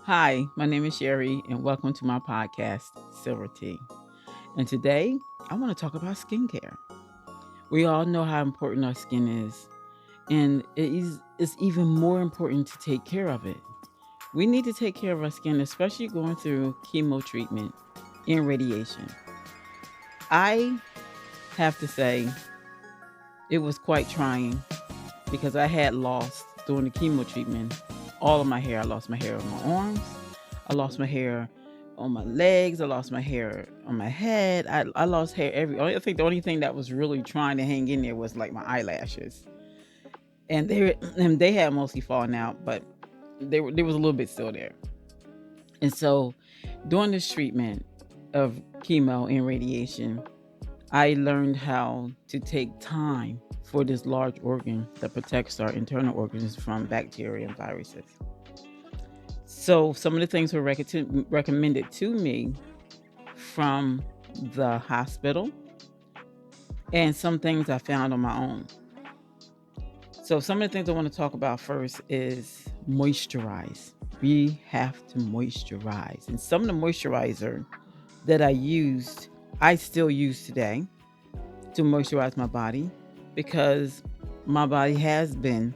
Hi, my name is Sherry, and welcome to my podcast, Silver Tea. And today, I want to talk about skincare. We all know how important our skin is, and it's even more important to take care of it. We need to take care of our skin, especially going through chemo treatment and radiation. I have to say, it was quite trying because I had lost during the chemo treatment all of my hair. I lost my hair on my arms. I lost my hair on my legs. I lost my hair on my head. I lost hair I think the only thing that was really trying to hang in there was like my eyelashes. And they had mostly fallen out, but there was a little bit still there. And so during this treatment of chemo and radiation, I learned how to take time for this large organ that protects our internal organs from bacteria and viruses. So some of the things were recommended to me from the hospital, and some things I found on my own. So some of the things I want to talk about first is moisturize. We have to moisturize. And some of the moisturizer that I still use today to moisturize my body because my body has been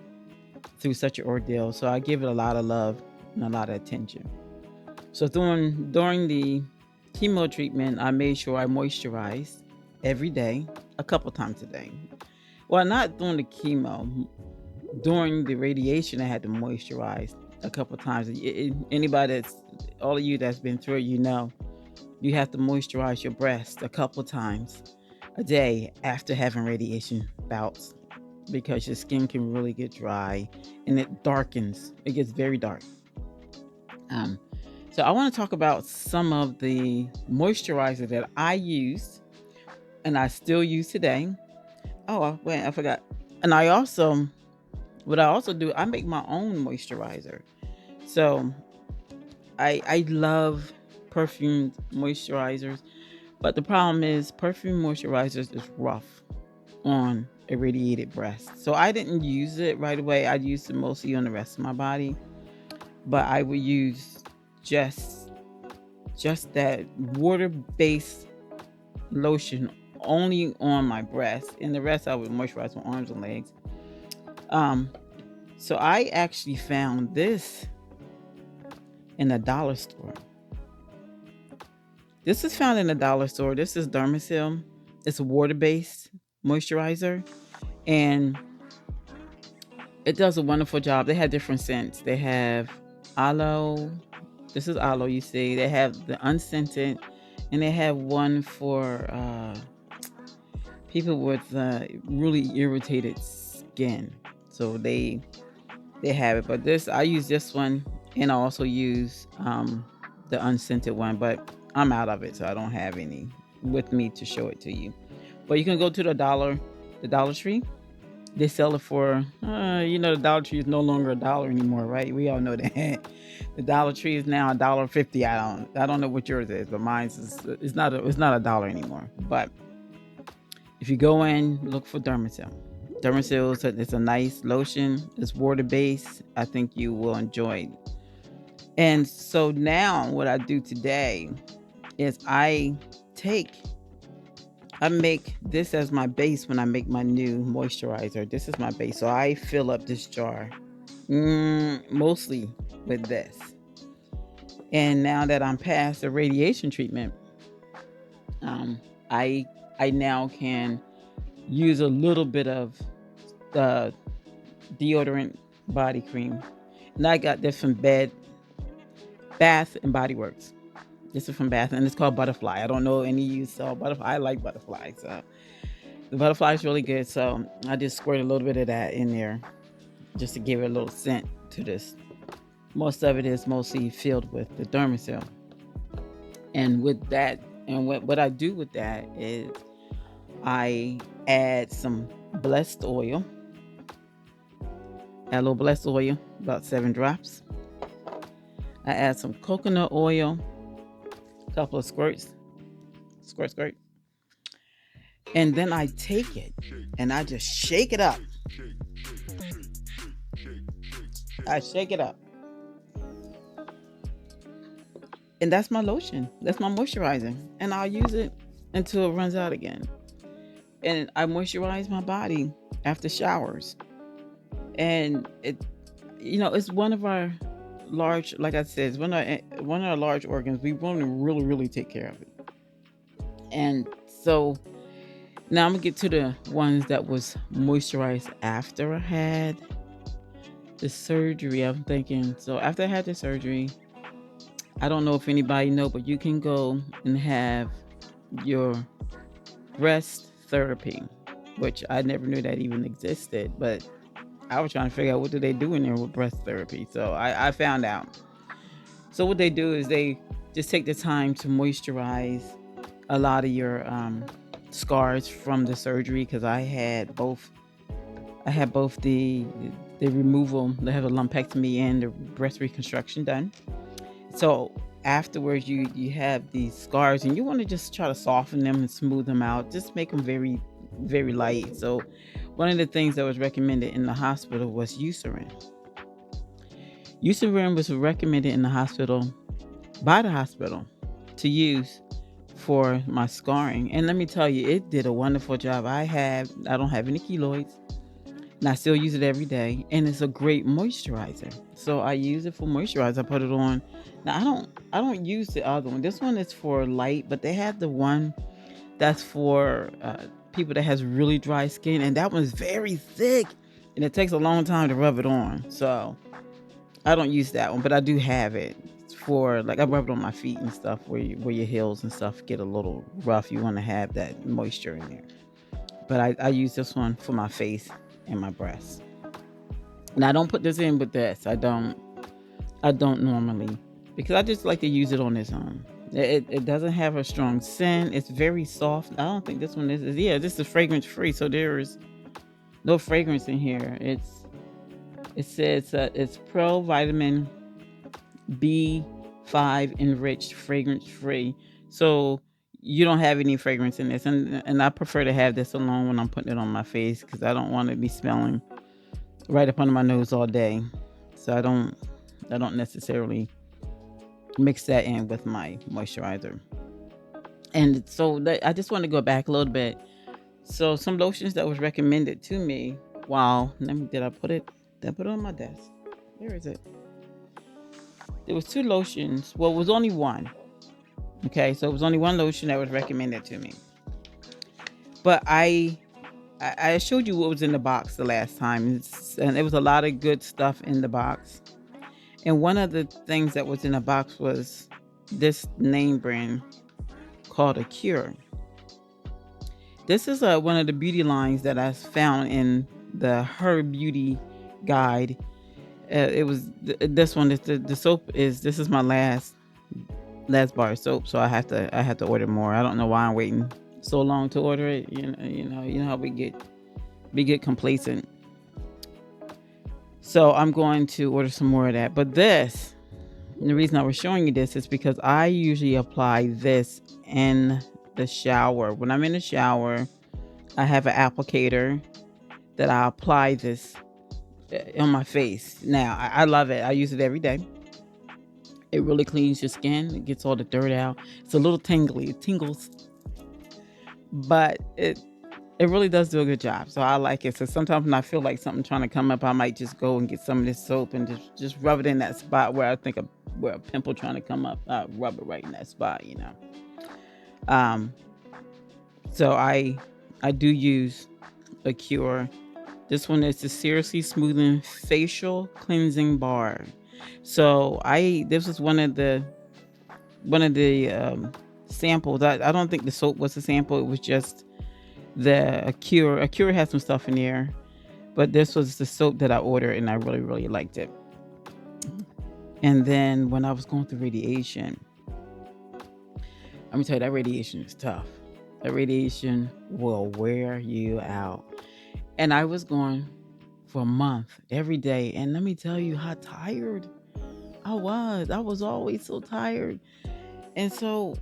through such an ordeal. So I give it a lot of love and a lot of attention. So during the chemo treatment, I made sure I moisturized every day, a couple times a day. Well, not during the chemo. During the radiation, I had to moisturize a couple times. Anybody all of you that's been through it, you have to moisturize your breast a couple times a day after having radiation bouts because your skin can really get dry and it darkens. It gets very dark. Um, so I want to talk about some of the moisturizer that I used and I still use today. Oh, wait, I forgot. And what I also do, I make my own moisturizer. So I love perfume moisturizers, but the problem is perfume moisturizers is rough on irradiated breast. So I didn't use it right away. I used it mostly on the rest of my body, but I would use just that water-based lotion only on my breast, and the rest I would moisturize my arms and legs. Um, so I actually found this in a dollar store. This is found in a dollar store. This is Dermasil. It's a water-based moisturizer, and it does a wonderful job. They have different scents. They have aloe. This is aloe, you see. They have the unscented, and they have one for people with really irritated skin. So they have it. But this I use this one, and I also use the unscented one. But I'm out of it, so I don't have any with me to show it to you. But you can go to the Dollar Tree. They sell it for, the Dollar Tree is no longer a dollar anymore, right? We all know that. The Dollar Tree is now $1.50. I don't know what yours is, but mine's is it's not a dollar anymore. But if you go in, look for Dermasil. Dermasil it's a nice lotion. It's water based. I think you will enjoy it. And so now what I do today is take I make this as my base when I make my new moisturizer. This is my base. So I fill up this jar mostly with this. And now that I'm past the radiation treatment, um, I I now can use a little bit of the deodorant body cream. And I got this from Bath and Body Works. This is from Bath, and it's called Butterfly. I don't know any of you saw Butterfly. I like Butterfly, so the Butterfly is really good. So I just squirt a little bit of that in there just to give it a little scent to this. Most of it is mostly filled with the Dermasil, and with that, and what I do with that is I add some blessed oil. Add a little blessed oil, about 7 drops. I add some coconut oil, a couple of squirts, squirt, and then I take it and I just shake it up. I shake it up. And that's my lotion. That's my moisturizer. And I'll use it until it runs out again. And I moisturize my body after showers. And it's one of our large, like I said, it's one of our large organs. We want to really, really take care of it. And so now I'm gonna get to the ones that was moisturized after I had the surgery. I'm thinking, so after I had the surgery, I don't know if anybody know, but you can go and have your breast therapy, which I never knew that even existed. But I was trying to figure out what do they do in there with breast therapy. So I found out. So what they do is they just take the time to moisturize a lot of your scars from the surgery, because I had both. I had both the removal, they have a lumpectomy and the breast reconstruction done. So afterwards, you have these scars, and you want to just try to soften them and smooth them out. Just make them very, very light. So one of the things that was recommended in the hospital was Eucerin. Eucerin was recommended in the hospital by the hospital to use for my scarring. And let me tell you, it did a wonderful job. I don't have any keloids, and I still use it every day. And it's a great moisturizer. So I use it for moisturizer. I put it on. Now I don't use the other one. This one is for light, but they have the one that's for people that has really dry skin, and that one's very thick, and it takes a long time to rub it on. So I don't use that one, but I do have it. It's for, like, I rub it on my feet and stuff, where your heels and stuff get a little rough. You want to have that moisture in there. But I use this one for my face and my breasts. And I don't put this in with this. I don't normally, because I just like to use it on its own. It doesn't have a strong scent. It's very soft. I don't think this one is. Yeah, this is fragrance free, so there is no fragrance in here. It says it's pro vitamin B5 enriched, fragrance free. So you don't have any fragrance in this, and I prefer to have this alone when I'm putting it on my face, because I don't want to be smelling right up under my nose all day. So I don't necessarily mix that in with my moisturizer. And so I just want to go back a little bit. So some lotions that was recommended to me. Wow, did I put it? Did I put it on my desk? Where is it? There was two lotions. Well, it was only one. Okay, so it was only one lotion that was recommended to me. But I showed you what was in the box the last time, and it was a lot of good stuff in the box. And one of the things that was in the box was this name brand called A Cure. This is one of the beauty lines that I found in the Her Beauty guide. It was this one. The soap is, this is my last bar of soap, so I have to order more. I don't know why I'm waiting so long to order it. You know how we get complacent. So I'm going to order some more of that. But the reason I was showing you this is because I usually apply this in the shower. When I'm in the shower, I have an applicator that I apply this on my face. Now, I love it. I use it every day. It really cleans your skin. It gets all the dirt out. It's a little tingly. It tingles, but it really does do a good job. So I like it. So sometimes when I feel like something trying to come up, I might just go and get some of this soap and just rub it in that spot where I think where a pimple trying to come up. I rub it right in that spot. Um, so I do use A Cure. This one is the Seriously Smoothing Facial Cleansing Bar. So this was one of the samples. I don't think the soap was a sample. It was just the A Cure. A Cure has some stuff in there, but this was the soap that I ordered, and I really, really liked it. And then when I was going through radiation, let me tell you, that radiation is tough. That radiation will wear you out. And I was going for a month every day. And let me tell you how tired I was. I was always so tired. And so,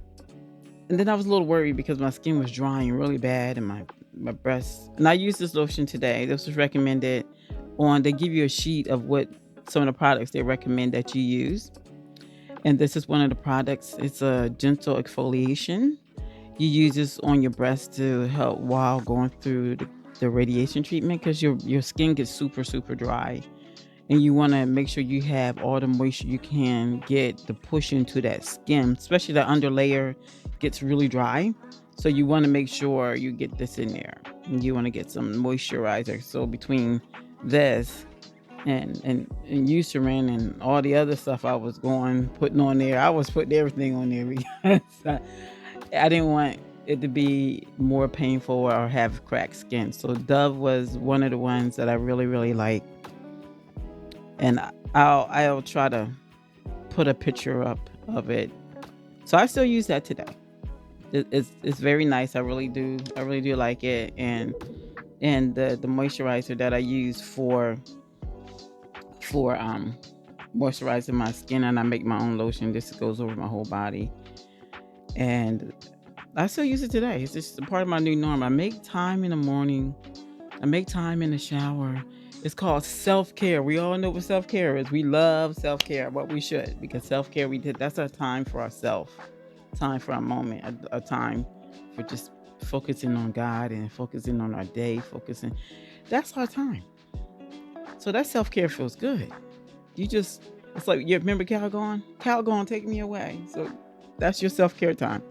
and then I was a little worried because my skin was drying really bad, and my breasts. And I used this lotion today. This was recommended they give you a sheet of what some of the products they recommend that you use. And this is one of the products. It's a gentle exfoliation. You use this on your breast to help while going through the radiation treatment, because your skin gets super, super dry. And you want to make sure you have all the moisture you can get to push into that skin, especially the under layer gets really dry. So you want to make sure you get this in there. And you want to get some moisturizer. So between this and Eucerin and all the other stuff I was putting on there, I was putting everything on there because I didn't want it to be more painful or have cracked skin. So Dove was one of the ones that I really, really like. And I'll try to put a picture up of it. So I still use that today. It's very nice. I really do like it. And the moisturizer that I use for moisturizing my skin, and I make my own lotion. This goes over my whole body, and I still use it today. It's just a part of my new norm. I make time in the morning. I make time in the shower. It's called self-care. We all know what self-care is. We love self-care, but we should, because self-care, that's our time for ourselves, time for our moment, a time for just focusing on God and focusing on our day, focusing. That's our time. So that self-care feels good. It's like, you remember Calgon? Calgon, take me away. So that's your self-care time.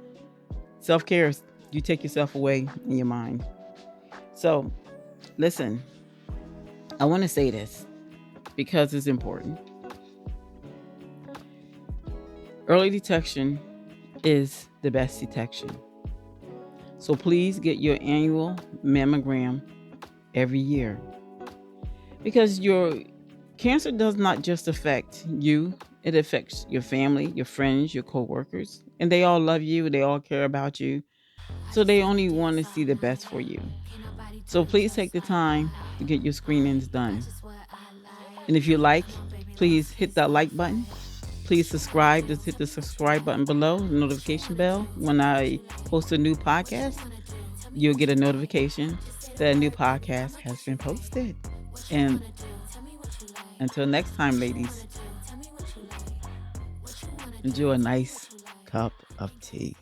Self-care is you take yourself away in your mind. So listen, I want to say this because it's important. Early detection is the best detection. So please get your annual mammogram every year, because your cancer does not just affect you, it affects your family, your friends, your coworkers, and they all love you, they all care about you. So they only want to see the best for you. So please take the time to get your screenings done. And if you like, please hit that like button. Please subscribe. Just hit the subscribe button below, the notification bell. When I post a new podcast, you'll get a notification that a new podcast has been posted. And until next time, ladies, enjoy a nice cup of tea.